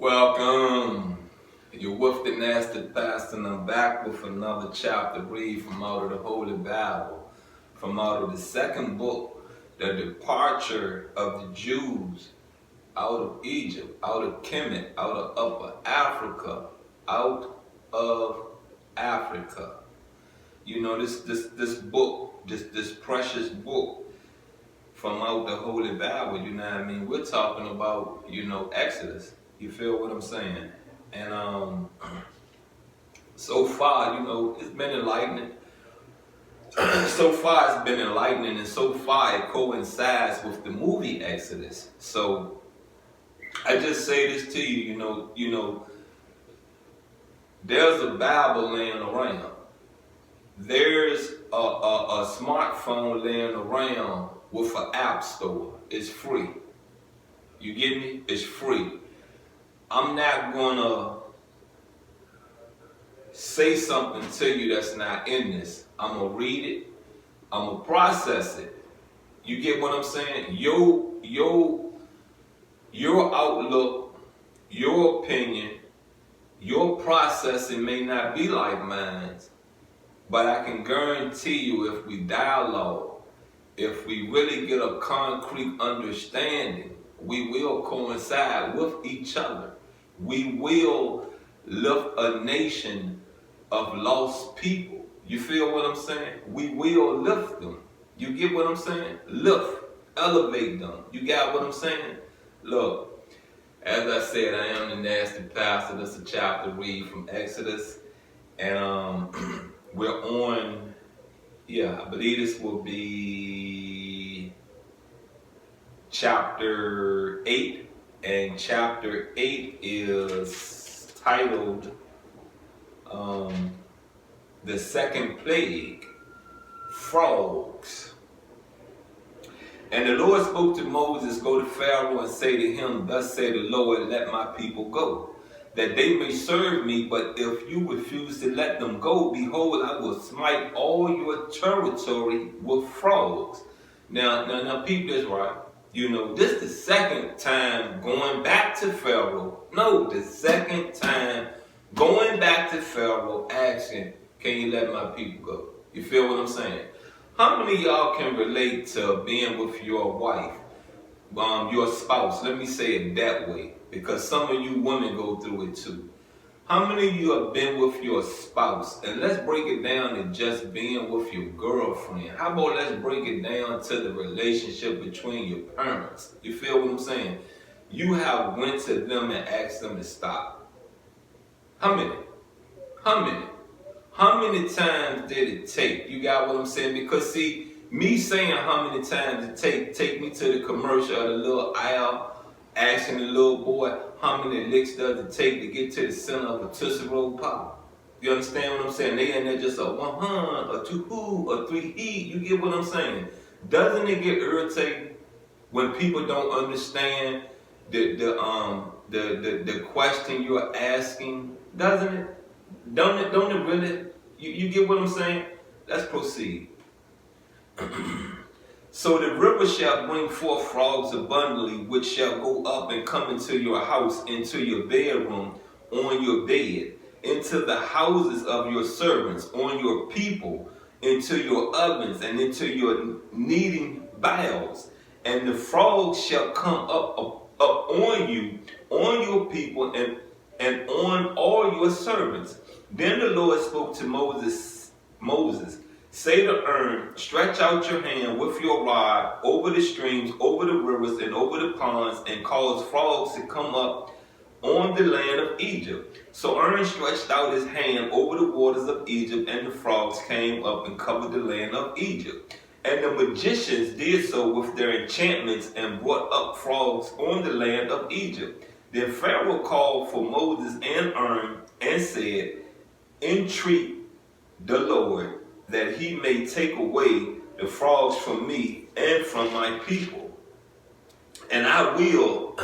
Welcome. You're with the Nasty Pastor, and I'm back with another chapter read from out of the Holy Bible, from out of the second book, the departure of the Jews out of Egypt, out of Kemet, out of Upper Africa, out of Africa. You know, this book, this precious book from out the Holy Bible, you know what I mean? We're talking about, Exodus. You feel what I'm saying? And so far, it's been enlightening. So far, it's been enlightening, and so far, it coincides with the movie Exodus. So I just say this to you, there's a Bible laying around. There's a smartphone laying around with an app store. It's free. You get me? It's free. I'm not gonna say something to you that's not in this. I'm gonna read it. I'm gonna process it. You get what I'm saying? Your outlook, your opinion, your processing may not be like mine, but I can guarantee you, if we dialogue, if we really get a concrete understanding, we will coincide with each other. We will lift a nation of lost people. You feel what I'm saying? We will lift them. You get what I'm saying? Lift, elevate them. You got what I'm saying? Look, as I said, I am the Nasty Pastor. This is a chapter read from Exodus. And we're on, I believe this will be chapter 8. And chapter 8 is titled The Second Plague, Frogs. And the Lord spoke to Moses, "Go to Pharaoh and say to him, Thus say the Lord, let my people go, that they may serve me. But if you refuse to let them go, behold, I will smite all your territory with frogs." Now, peep this, right? This is the second time going back to Pharaoh. No, the second time going back to Pharaoh asking, "Can you let my people go?" You feel what I'm saying? How many of y'all can relate to being with your wife, your spouse? Let me say it that way, because some of you women go through it too. How many of you have been with your spouse? And let's break it down to just being with your girlfriend. How about let's break it down to the relationship between your parents? You feel what I'm saying? You have went to them and asked them to stop. How many? How many? How many times did it take? You got what I'm saying? Because see, me saying how many times it take me to the commercial of the little aisle, asking the little boy, how many licks does it take to get to the center of a Tootsie Roll Pop? You understand what I'm saying? They in there just a 100, a 2 a 3 he. You get what I'm saying? Doesn't it get irritating when people don't understand the question you're asking? Doesn't it? Don't it really? You get what I'm saying? Let's proceed. So the river shall bring forth frogs abundantly, which shall go up and come into your house, into your bedroom, on your bed, into the houses of your servants, on your people, into your ovens, and into your kneading bowls. And the frogs shall come up on you, on your people, and on all your servants. Then the Lord spoke to Moses, "Say to Aaron, stretch out your hand with your rod over the streams, over the rivers, and over the ponds, and cause frogs to come up on the land of Egypt." So Aaron stretched out his hand over the waters of Egypt, and the frogs came up and covered the land of Egypt. And the magicians did so with their enchantments and brought up frogs on the land of Egypt. Then Pharaoh called for Moses and Aaron and said, "Entreat the Lord that he may take away the frogs from me and from my people. And I will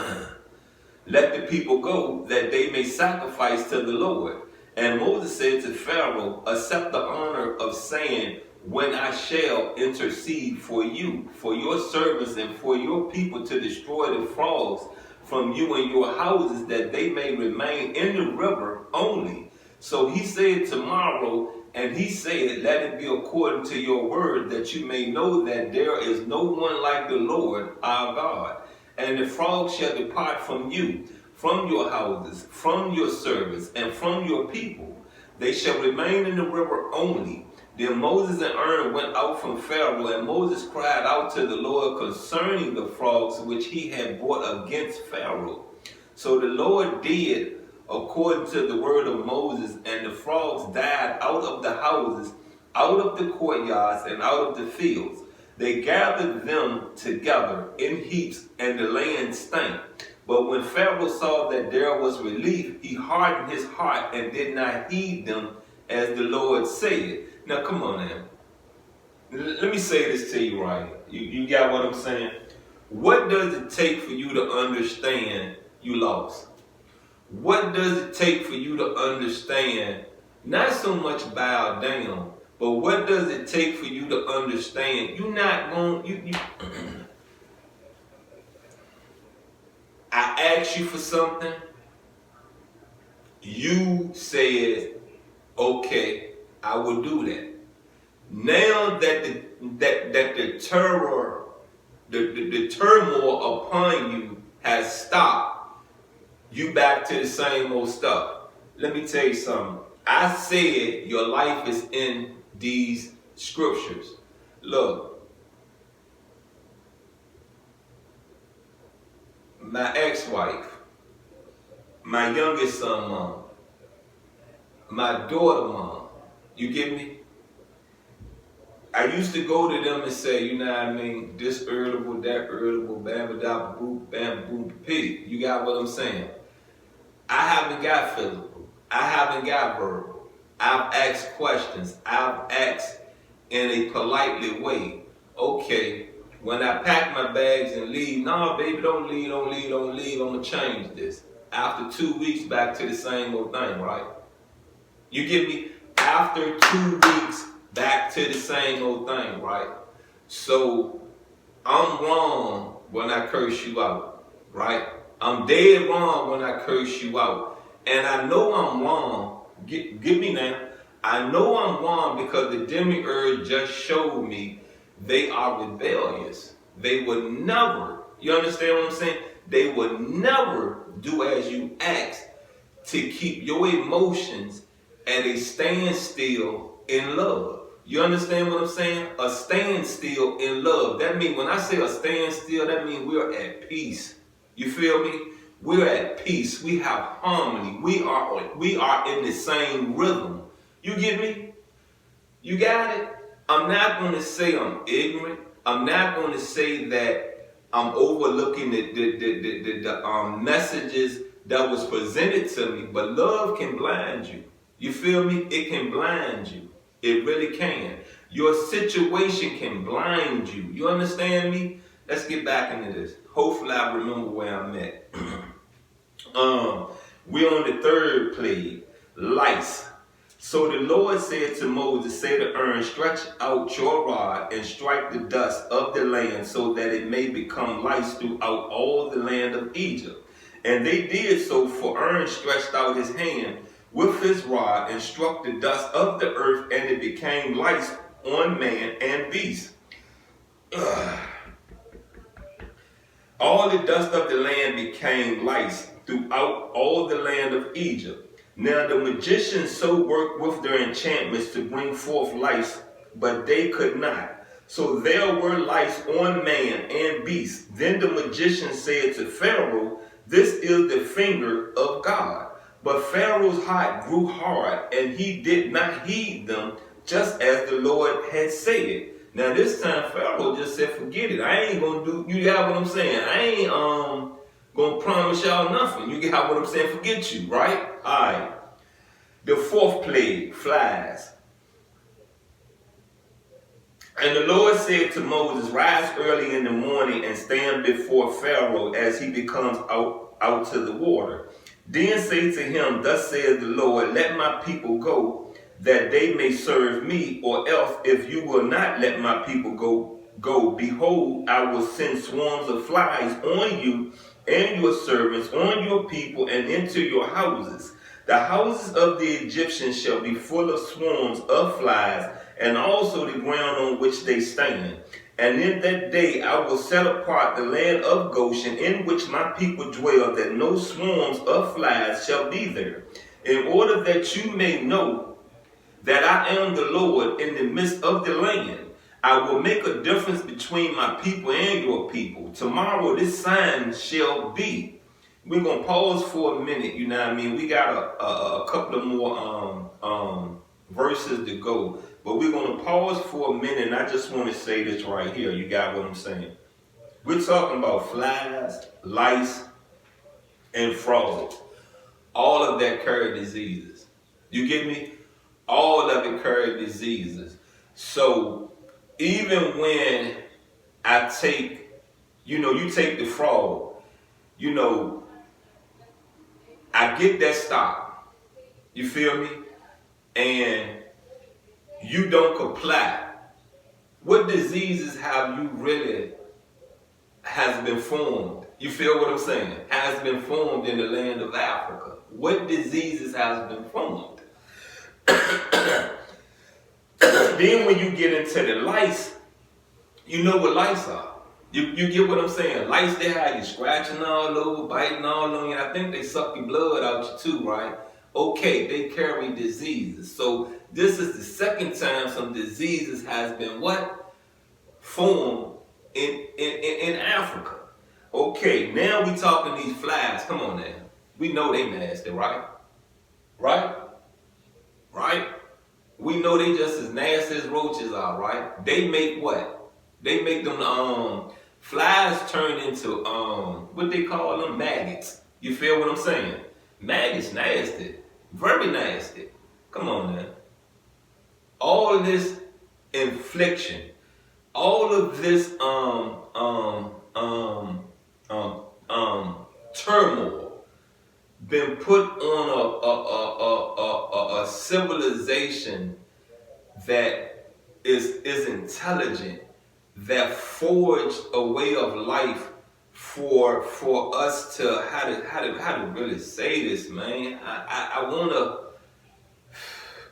let the people go, that they may sacrifice to the Lord." And Moses said to Pharaoh, "Accept the honor of saying, when I shall intercede for you, for your servants, and for your people to destroy the frogs from you and your houses, that they may remain in the river only. So he said tomorrow, and he said, let it be according to your word, that you may know that there is no one like the Lord our God. And the frogs shall depart from you, from your houses, from your servants, and from your people. They shall remain in the river only. Then Moses and Aaron went out from Pharaoh, and Moses cried out to the Lord concerning the frogs which he had brought against Pharaoh. So the Lord did according to the word of Moses, and the frogs died out of the houses, out of the courtyards, and out of the fields. They gathered them together in heaps, and the land stank. But when Pharaoh saw that there was relief, he hardened his heart and did not heed them, as the Lord said. Now, come on now. Let me say this to you right here. You got what I'm saying? What does it take for you to understand you lost? What does it take for you to understand, not so much bow down, but what does it take for you to understand you're not going, I asked you for something, you said, okay, I will do that. Now that the terror, the turmoil upon you has stopped, you back to the same old stuff. Let me tell you something. I said your life is in these scriptures. Look, my ex-wife, my youngest son mom, my daughter mom, you get me? I used to go to them and say, you know what I mean, this irritable, that irritable, bam, da, boop, bam, boom, pig. You got what I'm saying? I haven't got physical. I haven't got verbal. I've asked questions. I've asked in a politely way. Okay, when I pack my bags and leave, no, baby, don't leave. I'm going to change this. After 2 weeks, back to the same old thing, right? You get me? After 2 weeks, back to the same old thing, right? So I'm wrong when I curse you out, right? I'm dead wrong when I curse you out. And I know I'm wrong. Get me now. I know I'm wrong because the demiurge just showed me they are rebellious. They would never, you understand what I'm saying? They would never do as you ask to keep your emotions at a standstill in love. You understand what I'm saying? A standstill in love. That means when I say a standstill, that means we're at peace. You feel me? We're at peace. We have harmony. We are in the same rhythm. You get me? You got it? I'm not going to say I'm ignorant. I'm not going to say that I'm overlooking the messages that was presented to me. But love can blind you. You feel me? It can blind you. It really can. Your situation can blind you. You understand me? Let's get back into this. Hopefully I remember where I'm at. We're on the third plague, lice. So the Lord said to Moses, say to Aaron, stretch out your rod and strike the dust of the land so that it may become lice throughout all the land of Egypt. And they did so, for Aaron stretched out his hand with his rod and struck the dust of the earth, and it became lice on man and beast. All the dust of the land became lice throughout all the land of Egypt. Now the magicians so worked with their enchantments to bring forth lice, but they could not. So there were lice on man and beast. Then the magician said to Pharaoh, this is the finger of God. But Pharaoh's heart grew hard, and he did not heed them, just as the Lord had said. Now this time Pharaoh just said, forget it. I ain't going to do, you got what I'm saying? I ain't going to promise y'all nothing. You got what I'm saying? Forget you, right? All right. The fourth plague, flies. And the Lord said to Moses, rise early in the morning and stand before Pharaoh as he becomes out to the water. Then say to him, thus says the Lord, let my people go, that they may serve me, or else if you will not let my people go, behold, I will send swarms of flies on you and your servants, on your people, and into your houses. The houses of the Egyptians shall be full of swarms of flies, and also the ground on which they stand. And in that day I will set apart the land of Goshen, in which my people dwell, that no swarms of flies shall be there, in order that you may know that I am the Lord in the midst of the land. I will make a difference between my people and your people. Tomorrow this sign shall be. We're going to pause for a minute, you know what I mean? We got a couple of more verses to go. But we're going to pause for a minute, and I just want to say this right here. You got what I'm saying? We're talking about flies, lice, and frogs. All of that carry diseases. You get me? All of it carry diseases. So even when I take, you take the frog, I get that stop. You feel me? And you don't comply. What diseases have you really has been formed? You feel what I'm saying? Has been formed in the land of Africa. What diseases has been formed? Then when you get into the lice, you know what lice are. You get what I'm saying? Lice, they have you scratching all over, biting all on you. I think they suck your blood out you too, right? Okay, they carry diseases. So this is the second time some diseases has been what? Formed in Africa. Okay, now we talking these flies. Come on now. We know they nasty, right? Right? Right? We know they just as nasty as roaches are, right? They make what? They make them flies turn into what they call them, maggots. You feel what I'm saying? Maggots nasty. Very nasty. Come on now. All of this infliction, all of this turmoil been put on a civilization that is intelligent, that forged a way of life for us to how to really say this, man. I want to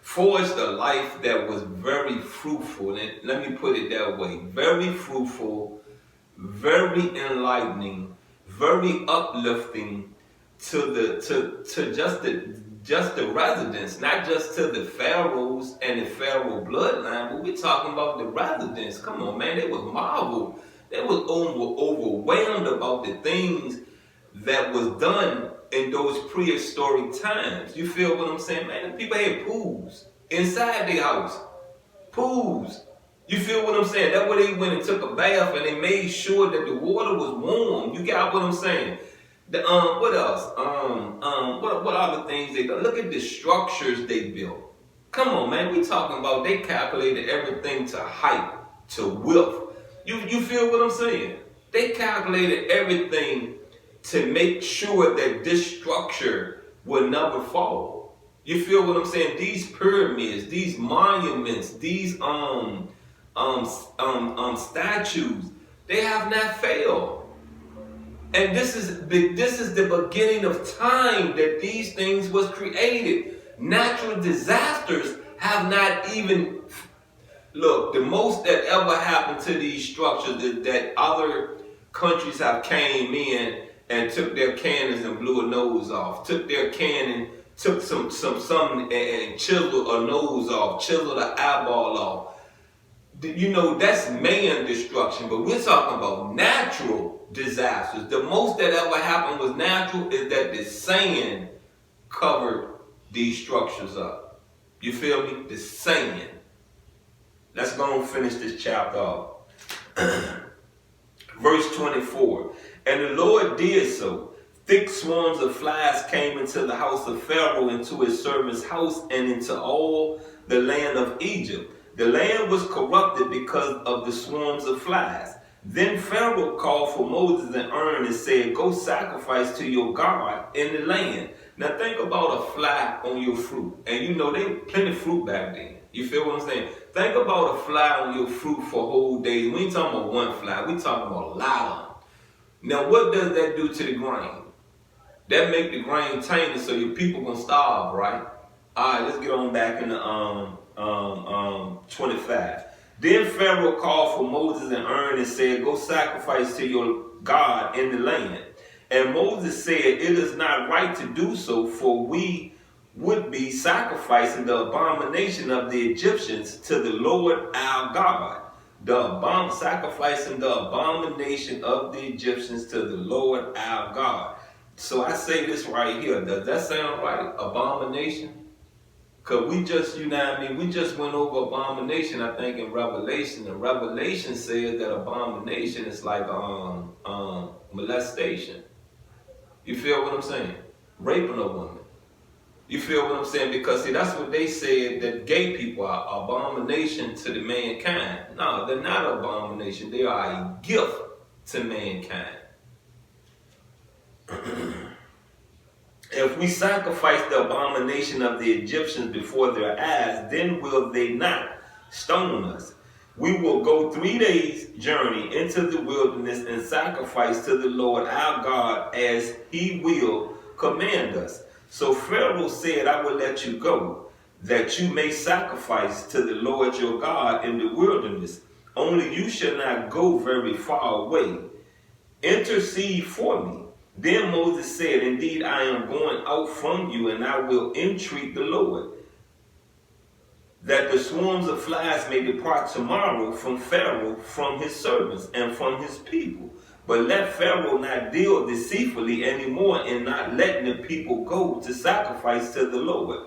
forge a life that was very fruitful, and let me put it that way: very fruitful, very enlightening, very uplifting to just the residents, not just to the pharaohs and the pharaoh bloodline, but we're talking about the residents. Come on, man, they was marveled. They was overwhelmed about the things that was done in those prehistoric times. You feel what I'm saying, man? The people had pools inside their house. Pools. You feel what I'm saying? That's where they went and took a bath, and they made sure that the water was warm. You got what I'm saying? What else? What other things they done? Look at the structures they built. Come on, man. We talking about they calculated everything to height, to width. You feel what I'm saying? They calculated everything to make sure that this structure would never fall. You feel what I'm saying? These pyramids, these monuments, these statues, they have not failed. And this is the beginning of time that these things was created. Natural disasters have not even, look, the most that ever happened to these structures that other countries have came in and took their cannons and blew a nose off. Took their cannon, took something and chiseled a nose off, chiseled an eyeball off. You know, that's man destruction, but we're talking about natural disasters. The most that ever happened was natural is that the sand covered these structures up. You feel me? The sand. Let's go and finish this chapter off. Verse 24. And the Lord did so. Thick swarms of flies came into the house of Pharaoh, into his servant's house, and into all the land of Egypt. The land was corrupted because of the swarms of flies. Then Pharaoh called for Moses and Aaron and said, go sacrifice to your God in the land. Now think about a fly on your fruit. And you know, they plenty of fruit back then. You feel what I'm saying? Think about a fly on your fruit for whole days. We ain't talking about one fly. We talking about a lot of them. Now, what does that do to the grain? That make the grain tainted, so your people gonna starve, right? All right, let's get on back into 25. Then Pharaoh called for Moses and Aaron and said, "Go sacrifice to your God in the land." And Moses said, "It is not right to do so, for we would be sacrificing the abomination of the Egyptians to the Lord our God." Sacrificing the abomination of the Egyptians to the Lord our God. So I say this right here. Does that sound right? Abomination? Because we just, you know what I mean, we just went over abomination, I think, in Revelation. And Revelation says that abomination is like molestation. You feel what I'm saying? Raping a woman. You feel what I'm saying? Because see, that's what they said, that gay people are abomination to the mankind. No, they're not an abomination. They are a gift to mankind. If we sacrifice the abomination of the Egyptians before their eyes, then will they not stone us? We will go 3 days' journey into the wilderness and sacrifice to the Lord our God as he will command us. So Pharaoh said, "I will let you go, that you may sacrifice to the Lord your God in the wilderness. Only you shall not go very far away. Intercede for me." Then Moses said, "Indeed, I am going out from you, and I will entreat the Lord, that the swarms of flies may depart tomorrow from Pharaoh, from his servants, and from his people. But let Pharaoh not deal deceitfully anymore in not letting the people go to sacrifice to the Lord."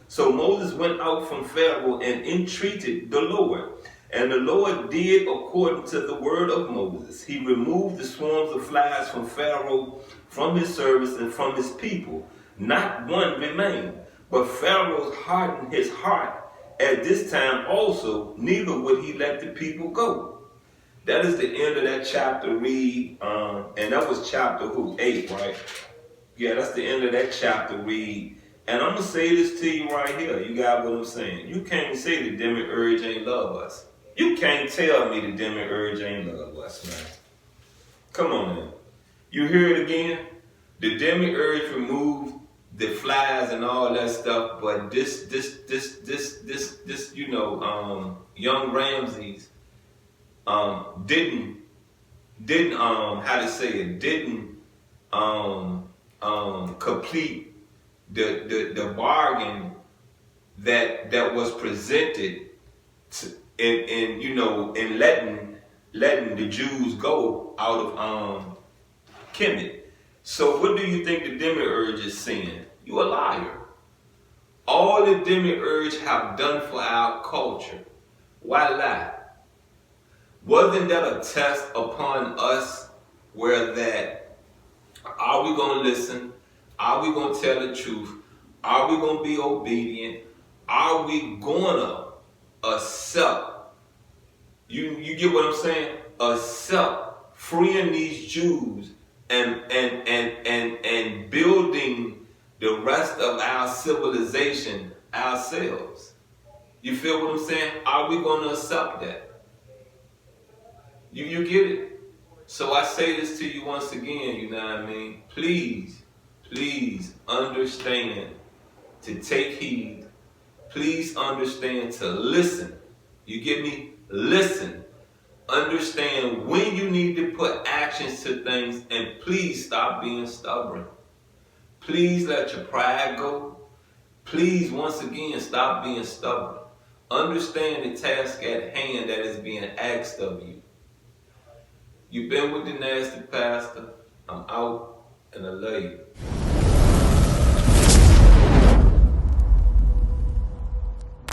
So Moses went out from Pharaoh and entreated the Lord. And the Lord did according to the word of Moses. He removed the swarms of flies from Pharaoh, from his servants, and from his people. Not one remained. But Pharaoh hardened his heart at this time also, neither would he let the people go. That is the end of that chapter. Read, and that was chapter 8, right? Yeah, that's the end of that chapter. Read. And I'm going to say this to you right here. You got what I'm saying? You can't say the demiurge ain't love us. You can't tell me the demiurge ain't love us, man. Come on, man. You hear it again? The demiurge removed the flies and all that stuff, but this, young Ramses, didn't complete the bargain that was presented in letting the Jews go out of Kemet. So what do you think the demiurge is saying? You a liar. All the demiurge have done for our culture. Why lie? Wasn't that a test upon us where that, are we going to listen? Are we going to tell the truth? Are we going to be obedient? Are we going to accept? You get what I'm saying? Accept freeing these Jews and building the rest of our civilization ourselves. You feel what I'm saying? Are we going to accept that? You get it? So I say this to you once again, you know what I mean? Please understand to take heed. Please understand to listen. You get me? Listen. Understand when you need to put actions to things, and please stop being stubborn. Please let your pride go. Please, once again, stop being stubborn. Understand the task at hand that is being asked of you. You've been with the Nasty Pastor. I'm out, and I love you.